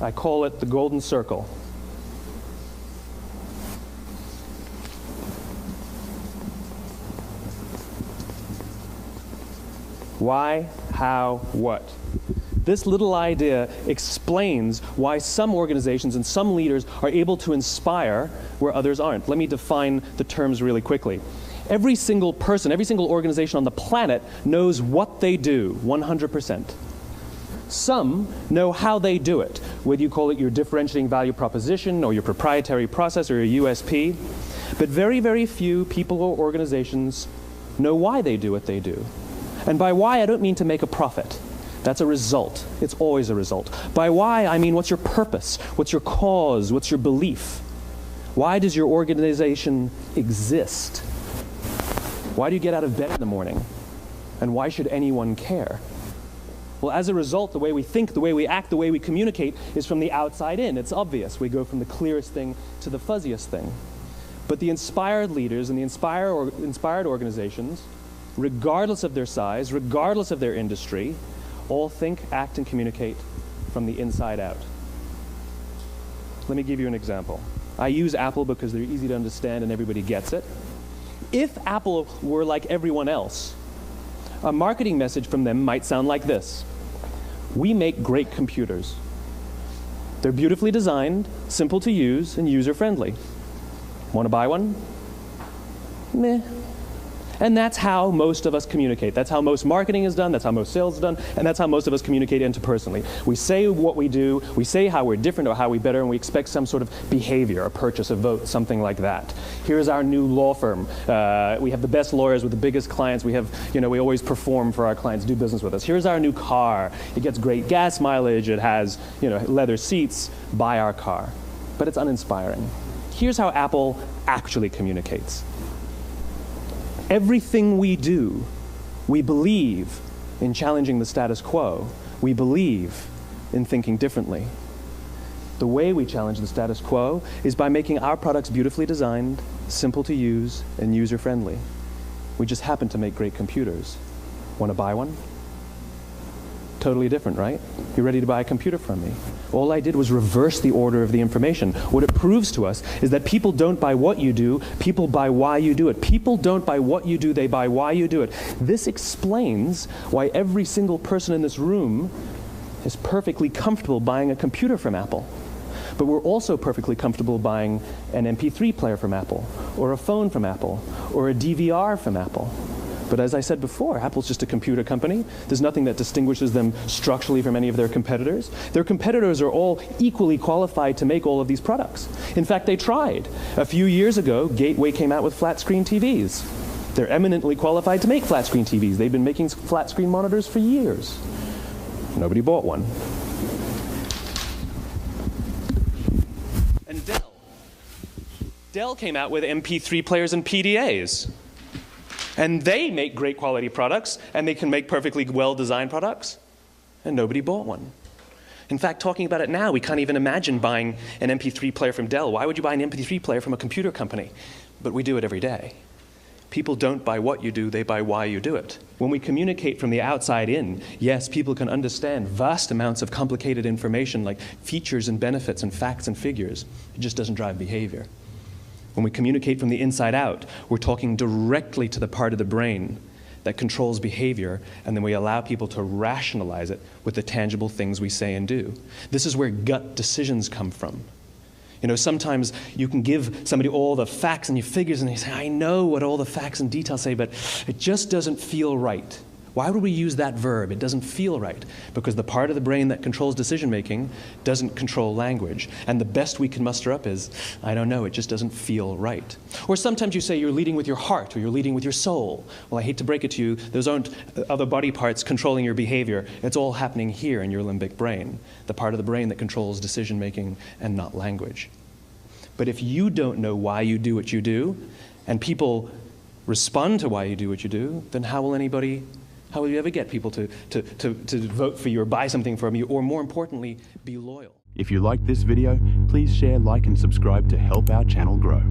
I call it the golden circle. Why, how, what? This little idea explains why some organizations and some leaders are able to inspire where others aren't. Let me define the terms really quickly. Every single person, every single organization on the planet knows what they do, 100%. Some know how they do it, whether you call it your differentiating value proposition or your proprietary process or your USP. But very, very few people or organizations know why they do what they do. And by why, I don't mean to make a profit. That's a result. It's always a result. By why, I mean what's your purpose? What's your cause? What's your belief? Why does your organization exist? Why do you get out of bed in the morning? And why should anyone care? Well, as a result, the way we think, the way we act, the way we communicate is from the outside in. It's obvious. We go from the clearest thing to the fuzziest thing. But the inspired leaders and the inspired organizations, regardless of their size, regardless of their industry, all think, act, and communicate from the inside out. Let me give you an example. I use Apple because they're easy to understand and everybody gets it. If Apple were like everyone else, a marketing message from them might sound like this. We make great computers. They're beautifully designed, simple to use, and user-friendly. Want to buy one? Meh. And that's how most of us communicate. That's how most marketing is done, that's how most sales is done, and that's how most of us communicate interpersonally. We say what we do, we say how we're different or how we better, and we expect some sort of behavior, a purchase, a vote, something like that. Here's our new law firm. We have the best lawyers with the biggest clients. We have, we always perform for our clients, do business with us. Here's our new car. It gets great gas mileage. It has, leather seats. Buy our car. But it's uninspiring. Here's how Apple actually communicates. Everything we do, we believe in challenging the status quo. We believe in thinking differently. The way we challenge the status quo is by making our products beautifully designed, simple to use, and user-friendly. We just happen to make great computers. Want to buy one? Totally different, right? You're ready to buy a computer from me. All I did was reverse the order of the information. What it proves to us is that people don't buy what you do, people buy why you do it. People don't buy what you do, they buy why you do it. This explains why every single person in this room is perfectly comfortable buying a computer from Apple. But we're also perfectly comfortable buying an MP3 player from Apple, or a phone from Apple, or a DVR from Apple. But as I said before, Apple's just a computer company. There's nothing that distinguishes them structurally from any of their competitors. Their competitors are all equally qualified to make all of these products. In fact, they tried. A few years ago, Gateway came out with flat-screen TVs. They're eminently qualified to make flat-screen TVs. They've been making flat-screen monitors for years. Nobody bought one. And Dell came out with MP3 players and PDAs. And they make great quality products, and they can make perfectly well-designed products, and nobody bought one. In fact, talking about it now, we can't even imagine buying an MP3 player from Dell. Why would you buy an MP3 player from a computer company? But we do it every day. People don't buy what you do, they buy why you do it. When we communicate from the outside in, yes, people can understand vast amounts of complicated information like features and benefits and facts and figures. It just doesn't drive behavior. When we communicate from the inside out, we're talking directly to the part of the brain that controls behavior, and then we allow people to rationalize it with the tangible things we say and do. This is where gut decisions come from. Sometimes you can give somebody all the facts and your figures, and they say, I know what all the facts and details say, but it just doesn't feel right. Why would we use that verb? It doesn't feel right. Because the part of the brain that controls decision-making doesn't control language. And the best we can muster up is, I don't know, it just doesn't feel right. Or sometimes you say you're leading with your heart or you're leading with your soul. Well, I hate to break it to you, those aren't other body parts controlling your behavior. It's all happening here in your limbic brain, the part of the brain that controls decision-making and not language. But if you don't know why you do what you do, and people respond to why you do what you do, then how will you ever get people to vote for you or buy something from you, or more importantly, be loyal? If you like this video, please share, like, and subscribe to help our channel grow.